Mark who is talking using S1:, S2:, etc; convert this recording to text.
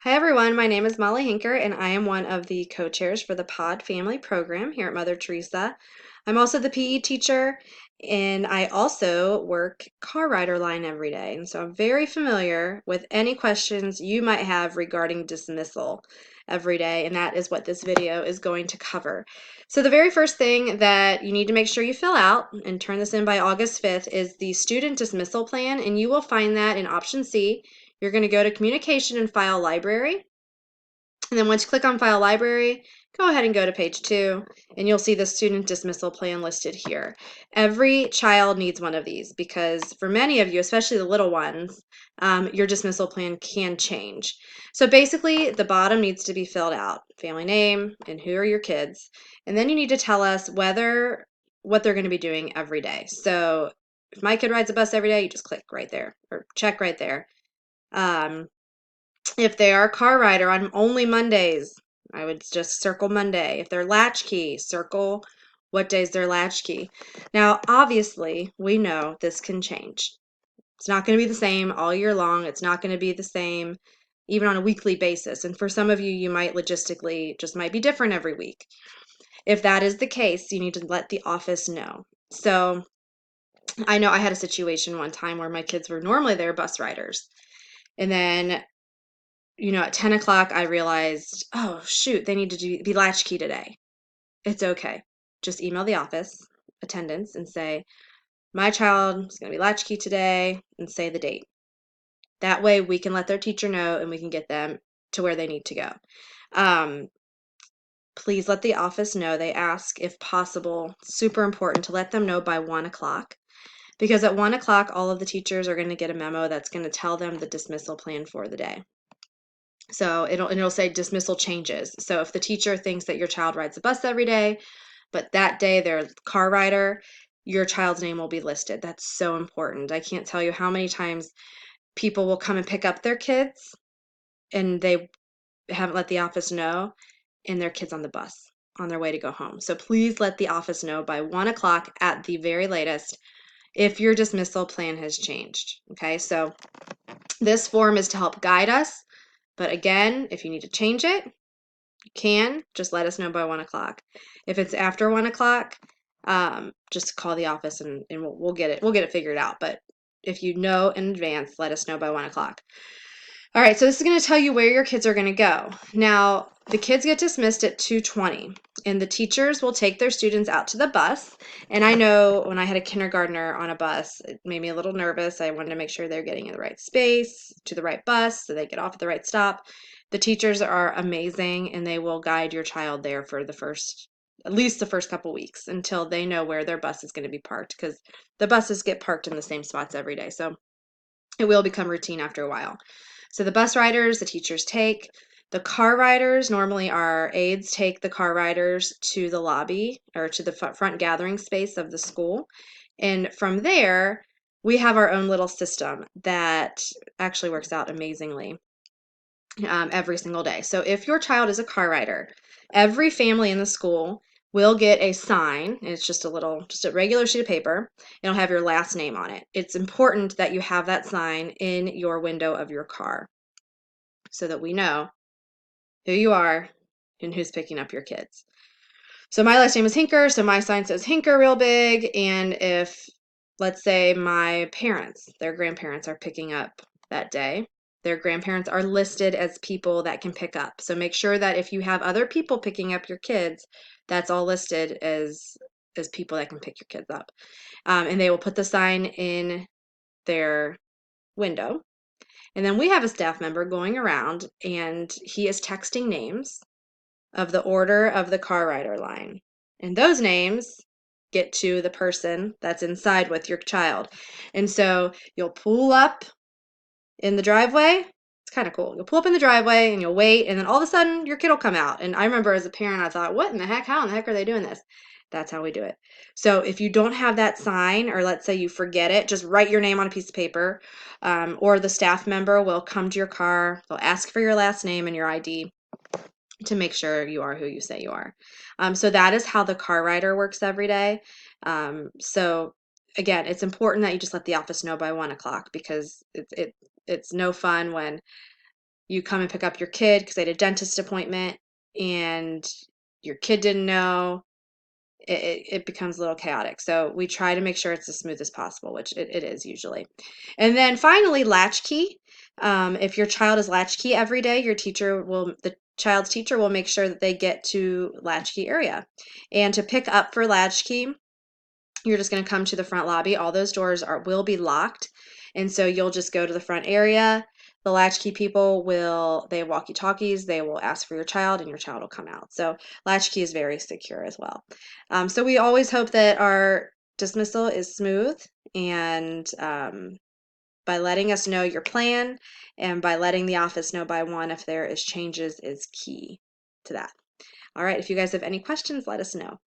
S1: Hi everyone, my name is Molly Hinker and I am one of the co-chairs for the Pod Family Program here at Mother Teresa. I'm also the PE teacher and I also work car rider line every day. And so I'm very familiar with any questions you might have regarding dismissal every day, and that is what this video is going to cover. So the very first thing that you need to make sure you fill out and turn this in by August 5th is the student dismissal plan, and you will find that in option C. You're going to go to Communication and File Library. And then once you click on File Library, go ahead and go to page 2, and you'll see the student dismissal plan listed here. Every child needs one of these because for many of you, especially the little ones, your dismissal plan can change. So basically, the bottom needs to be filled out, family name and who are your kids. And then you need to tell us what they're going to be doing every day. So if my kid rides a bus every day, you just click right there or check right there. If they are a car rider on only Mondays, I would just circle Monday. If they're latchkey, circle what day's their latchkey. Now, obviously, we know this can change. It's not going to be the same all year long. It's not going to be the same even on a weekly basis. And for some of you, you might logistically just might be different every week. If that is the case, you need to let the office know. So I know I had a situation one time where my kids were normally they're bus riders. And then at 10 o'clock, I realized, oh, shoot, they need to be latchkey today. It's okay. Just email the office attendants and say, my child is going to be latchkey today, and say the date. That way we can let their teacher know and we can get them to where they need to go. Please let the office know. They ask, if possible, super important to let them know by 1 o'clock. Because at 1 o'clock, all of the teachers are going to get a memo that's going to tell them the dismissal plan for the day. So it'll say dismissal changes. So if the teacher thinks that your child rides the bus every day, but that day they're a car rider, your child's name will be listed. That's so important. I can't tell you how many times people will come and pick up their kids and they haven't let the office know, and their kids on the bus on their way to go home. So please let the office know by 1 o'clock at the very latest if your dismissal plan has changed. Okay, so this form is to help guide us. But again, if you need to change it, you can. Just let us know by 1 o'clock. If it's after 1 o'clock, just call the office and we'll get it figured out. But if you know in advance, let us know by 1 o'clock. All right, so this is going to tell you where your kids are going to go. Now, the kids get dismissed at 2:20, and the teachers will take their students out to the bus. And I know when I had a kindergartner on a bus, it made me a little nervous. I wanted to make sure they're getting in the right space, to the right bus, so they get off at the right stop. The teachers are amazing, and they will guide your child there for at least the first couple weeks until they know where their bus is going to be parked, because the buses get parked in the same spots every day. So it will become routine after a while. So the bus riders, the teachers take. The car riders, normally our aides take the car riders to the lobby or to the front gathering space of the school. And from there, we have our own little system that actually works out amazingly every single day. So if your child is a car rider, every family in the school will get a sign, and it's just a regular sheet of paper. It'll have your last name on it. It's important that you have that sign in your window of your car so that we know who you are and who's picking up your kids. So my last name is Hinker, so my sign says Hinker real big, and if, let's say, my parents, their grandparents are picking up that day, their grandparents are listed as people that can pick up. So make sure that if you have other people picking up your kids, that's all listed as people that can pick your kids up. And they will put the sign in their window. And then we have a staff member going around, and he is texting names of the order of the car rider line. And those names get to the person that's inside with your child. And so you'll pull up in the driveway. It's kind of cool. You'll pull up in the driveway and you'll wait, and then all of a sudden your kid will come out. And I remember as a parent, I thought, what in the heck? How in the heck are they doing this? That's how we do it. So if you don't have that sign, or let's say you forget it, just write your name on a piece of paper, or the staff member will come to your car. They'll ask for your last name and your ID to make sure you are who you say you are. So that is how the car rider works every day. So again, it's important that you just let the office know by 1 o'clock, because it's no fun when you come and pick up your kid because they had a dentist appointment and your kid didn't know, it becomes a little chaotic. So we try to make sure it's as smooth as possible, which it is usually. And then finally, latchkey. If your child is latchkey every day, the child's teacher will make sure that they get to latchkey area. And to pick up for latchkey, you're just going to come to the front lobby. All those doors will be locked. And so you'll just go to the front area. The latchkey people they have walkie-talkies. They will ask for your child and your child will come out. So latchkey is very secure as well. So we always hope that our dismissal is smooth, and by letting us know your plan and by letting the office know by 1 if there is changes is key to that. All right, if you guys have any questions, let us know.